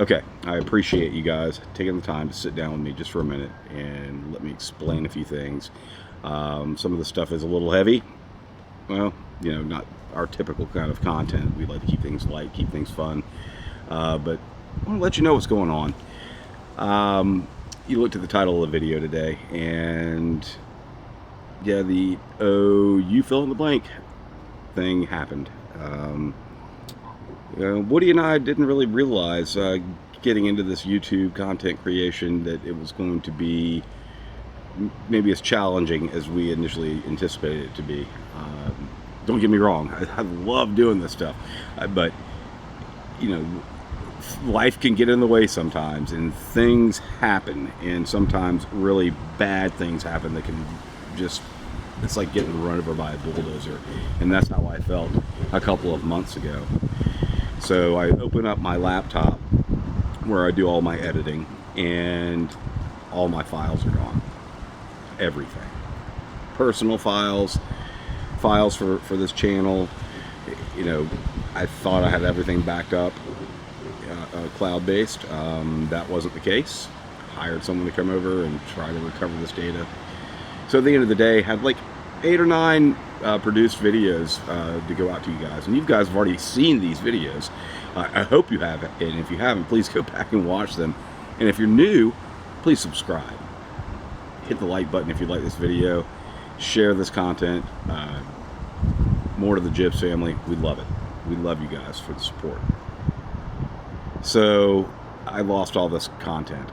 Okay, I appreciate you guys taking the time to sit down with me just for a minute and let me explain a few things. Some of the stuff is a little heavy. Well, not our typical kind of content. We like to keep things light, keep things fun. But I want to let you know what's going on. You looked at the title of the video today, and yeah, the you fill in the blank thing happened. Woody and I didn't really realize getting into this YouTube content creation that it was going to be maybe as challenging as we initially anticipated it to be. Don't get me wrong, I love doing this stuff, but life can get in the way sometimes, and things happen, and sometimes really bad things happen that can just, it's like getting run over by a bulldozer. And that's how I felt a couple of months ago. So I open up my laptop where I do all my editing, and all my files are gone. Everything. Personal files for this channel. I thought I had everything backed up cloud-based. That wasn't the case. Hired someone to come over and try to recover this data. So at the end of the day, had like 8 or 9 produced videos to go out to you guys, and you guys have already seen these videos. I hope you have, and if you haven't, please go back and watch them. And if you're new, please subscribe. Hit the like button if you like this video. Share this content. More to the Jibs family. We love it. We love you guys for the support. So I lost all this content,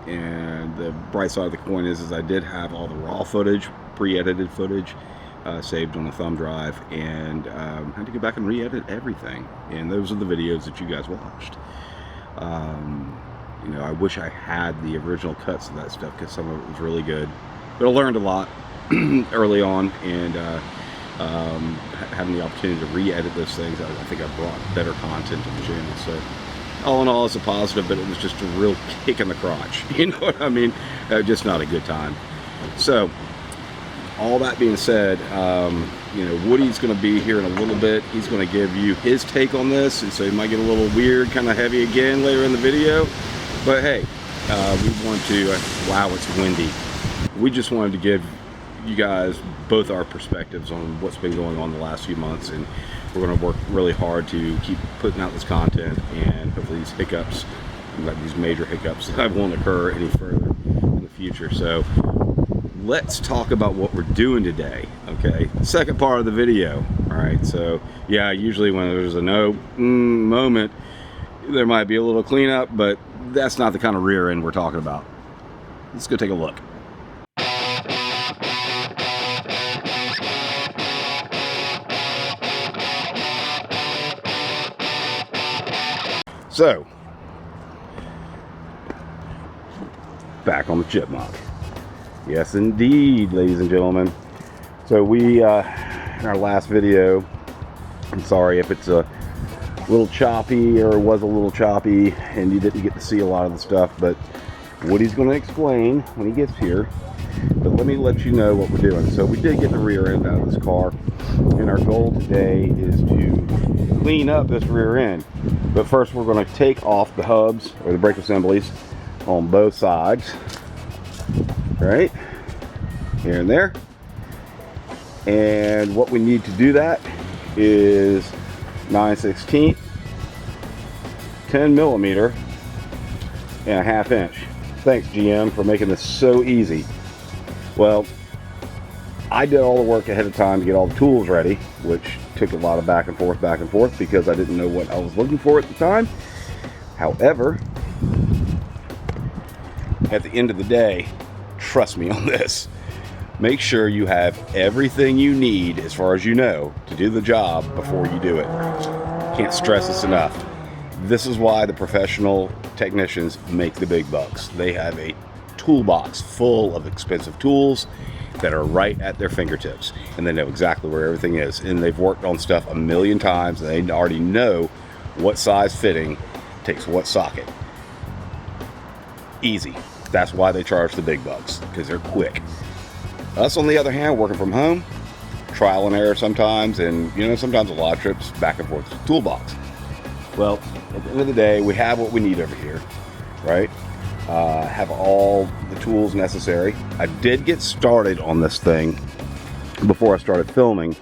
and the bright side of the coin is I did have all the raw footage, pre-edited footage, saved on a thumb drive, and had to go back and re-edit everything. And those are the videos that you guys watched. I wish I had the original cuts of that stuff, because some of it was really good. But I learned a lot early on, and having the opportunity to re-edit those things, I think I brought better content to the channel. So all in all, it's a positive, but it was just a real kick in the crotch. You know what I mean? Just not a good time. So all that being said, Woody's going to be here in a little bit. He's going to give you his take on this, and so it might get a little weird, kind of heavy again later in the video. But hey, we want to, wow, it's windy. We just wanted to give you guys both our perspectives on what's been going on the last few months, and we're going to work really hard to keep putting out this content, and hopefully these hiccups, like these major hiccups, won't occur any further in the future. So let's talk about what we're doing today. Okay, second part of the video. All right, so yeah, usually when there's a moment, there might be a little cleanup, but that's not the kind of rear end we're talking about. Let's go take a look. So, back on the Chipmunk. Yes, indeed, ladies and gentlemen. So we, in our last video, I'm sorry if it's a little choppy, or was a little choppy, and you didn't get to see a lot of the stuff, but Woody's going to explain when he gets here. But let me let you know what we're doing. So we did get the rear end out of this car, and our goal today is to clean up this rear end. But first we're going to take off the hubs, or the brake assemblies, on both sides. Right here and there. And what we need to do that is 9/16, 10 millimeter, and a 1/2 inch. Thanks, GM, for making this so easy. Well, I did all the work ahead of time to get all the tools ready, which took a lot of back and forth, because I didn't know what I was looking for at the time. However, at the end of the day, trust me on this, make sure you have everything you need, as far as you know, to do the job before you do it. Can't stress this enough. This is why the professional technicians make the big bucks. They have a toolbox full of expensive tools that are right at their fingertips, and they know exactly where everything is, and they've worked on stuff a million times, and they already know what size fitting takes what socket. Easy. That's why they charge the big bucks, because they're quick. Us, on the other hand, working from home, trial and error sometimes, and sometimes a lot of trips back and forth to the toolbox. Well, at the end of the day, we have what we need over here, right? Have all the tools necessary. I did get started on this thing before I started filming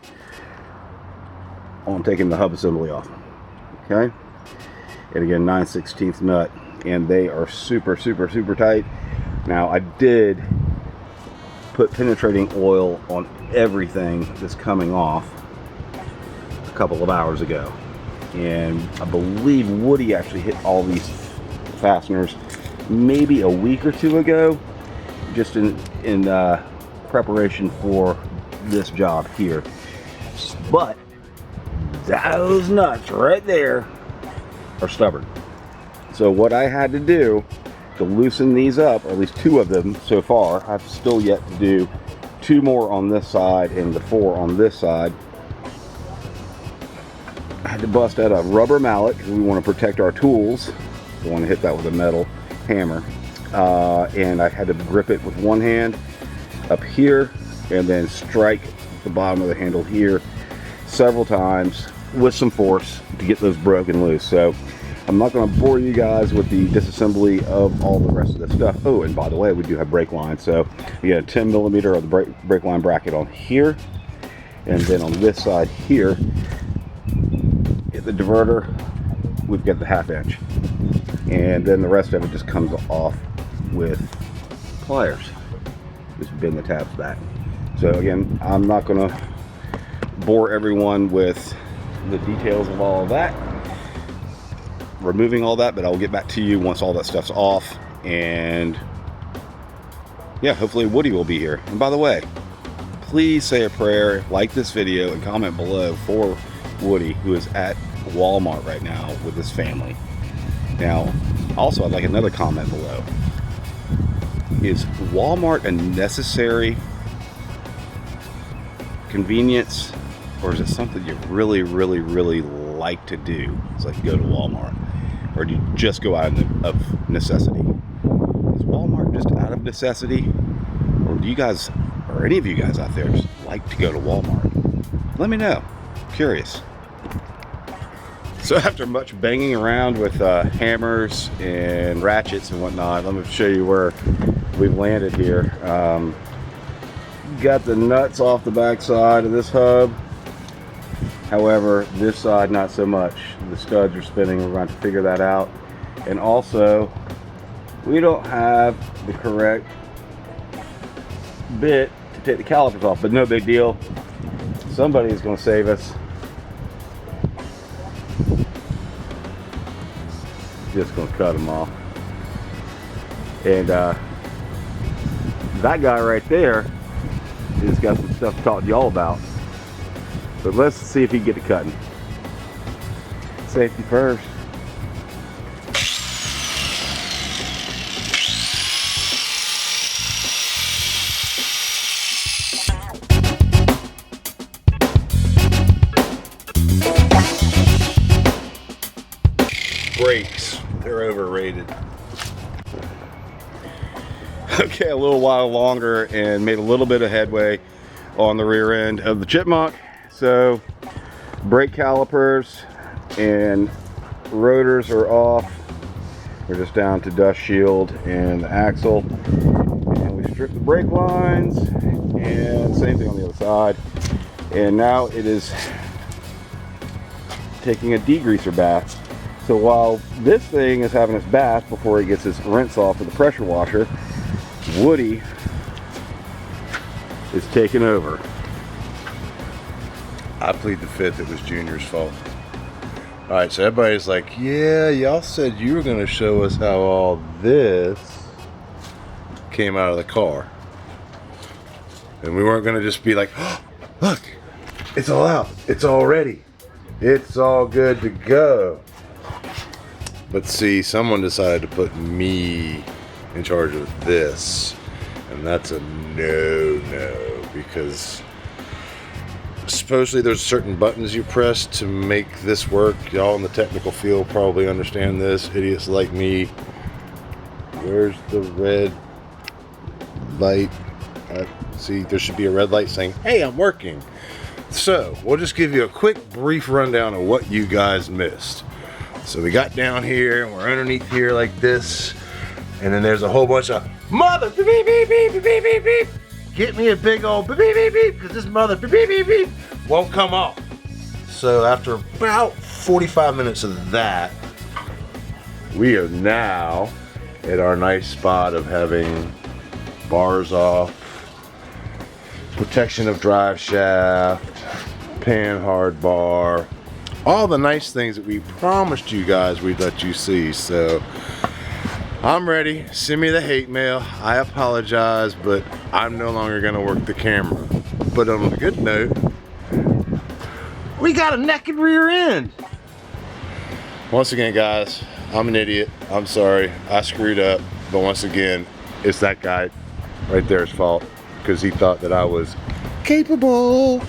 on taking the hub assembly off. Okay, and again, 9/16 nut, and they are super tight. Now I did put penetrating oil on everything that's coming off a couple of hours ago, and I believe Woody actually hit all these fasteners maybe a week or two ago, just in preparation for this job here. But those nuts right there are stubborn. So what I had to do to loosen these up, or at least 2 of them so far, I've still yet to do 2 more on this side and the 4 on this side. I had to bust out a rubber mallet because we want to protect our tools. I want to hit that with a metal hammer, and I had to grip it with one hand up here and then strike the bottom of the handle here several times with some force to get those broken loose. So I'm not going to bore you guys with the disassembly of all the rest of this stuff. Oh, and by the way, we do have brake lines. So we got a 10 millimeter of the brake line bracket on here, and then on this side here at the diverter, we've got the 1/2 inch, and then the rest of it just comes off with pliers. Just bend the tabs back. So again, I'm not going to bore everyone with the details of all of that, removing all that, but I'll get back to you once all that stuff's off. And yeah, hopefully Woody will be here. And by the way, please say a prayer, like this video, and comment below for Woody, who is at Walmart right now with his family. Now, also, I'd like another comment below. Is Walmart a necessary convenience, or is it something you really like to do? It's like go to Walmart, or do you just go out of necessity? Is Walmart just out of necessity, or do you guys, or any of you guys out there, just like to go to Walmart? Let me know. I'm curious. So after much banging around with hammers and ratchets and whatnot, let me show you where we've landed here. Got the nuts off the back side of this hub. However, this side not so much. The studs are spinning. We're going to figure that out. And also, we don't have the correct bit to take the calipers off, but no big deal. Somebody is going to save us. Just going to cut them off. And that guy right there has got some stuff to talk to y'all about. But let's see if he can get to cutting. Safety first. Brakes, they're overrated. Okay, a little while longer and made a little bit of headway on the rear end of the Chipmunk. So brake calipers and rotors are off. We're just down to dust shield and the axle, and we stripped the brake lines, and same thing on the other side. And now it is taking a degreaser bath. So while this thing is having its bath before it gets its rinse off with the pressure washer, Woody is taking over. I plead the fifth, it was Junior's fault. Alright, so everybody's like, yeah, y'all said you were going to show us how all this came out of the car. And we weren't going to just be like, oh, look, it's all out. It's all ready. It's all good to go. But see, someone decided to put me in charge of this. And that's a no-no, because supposedly there's certain buttons you press to make this work. Y'all in the technical field probably understand this. Idiots like me. Where's the red light? See, there should be a red light saying, hey, I'm working. So, we'll just give you a quick, brief rundown of what you guys missed. So we got down here and we're underneath here like this. And then there's a whole bunch of mother beep beep beep beep beep beep beep beep. Get me a big old beep beep beep beep because this mother beep beep beep beep won't come off. So after about 45 minutes of that, we are now at our nice spot of having bars off, protection of drive shaft, pan hard bar, all the nice things that we promised you guys we'd let you see. So I'm ready. Send me the hate mail. I apologize, but I'm no longer gonna work the camera. But on a good note, we got a naked rear end. Once again, guys, I'm an idiot. I'm sorry. I screwed up. But once again, it's that guy right there's fault because he thought that I was capable.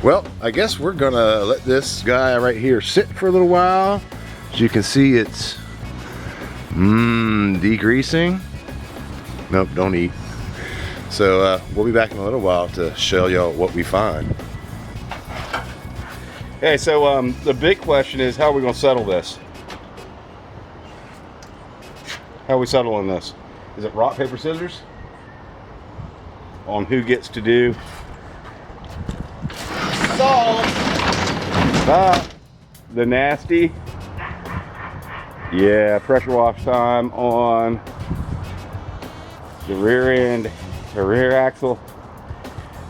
Well, I guess we're gonna let this guy right here sit for a little while. As you can see, it's degreasing. Nope, don't eat. So we'll be back in a little while to show y'all what we find. Hey, so the big question is, how are we gonna settle this? How are we settling this? Is it rock, paper, scissors? On who gets to do the nasty, yeah, pressure wash time on the rear end, the rear axle.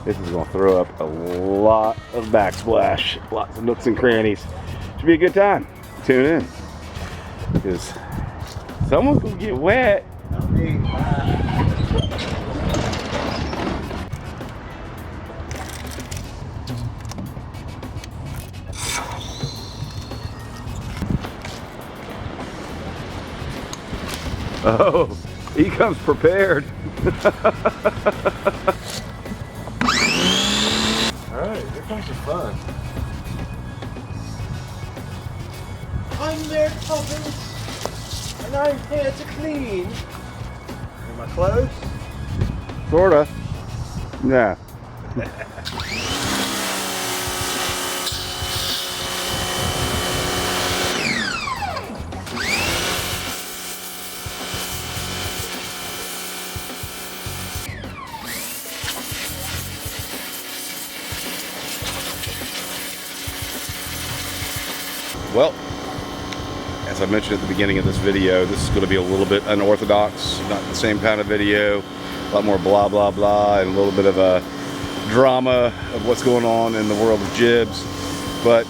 This is going to throw up a lot of backsplash, lots of nooks and crannies. Should be a good time. Tune in, because someone's going to get wet. Oh, he comes prepared. Alright, here comes the fun. I'm there, puppets, and I'm here to clean. Am I close? Sorta. Yeah. Well, as I mentioned at the beginning of this video, this is going to be a little bit unorthodox, not the same kind of video, a lot more blah blah blah and a little bit of a drama of what's going on in the world of jibs, but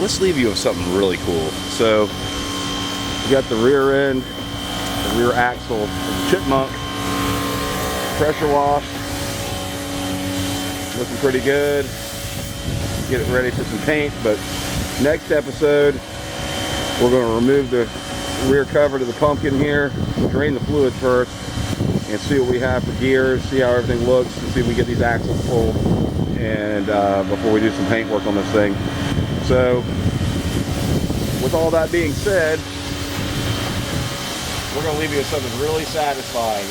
let's leave you with something really cool. So we got the rear end, the rear axle of the Chipmunk, pressure washed, looking pretty good. Get it ready for some paint, but next episode, we're going to remove the rear cover to the pumpkin here, drain the fluid first, and see what we have for gears, see how everything looks, and see if we get these axles pulled, and before we do some paint work on this thing. So, with all that being said, we're going to leave you with something really satisfying.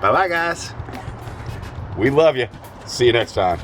Bye-bye, guys. We love you. See you next time.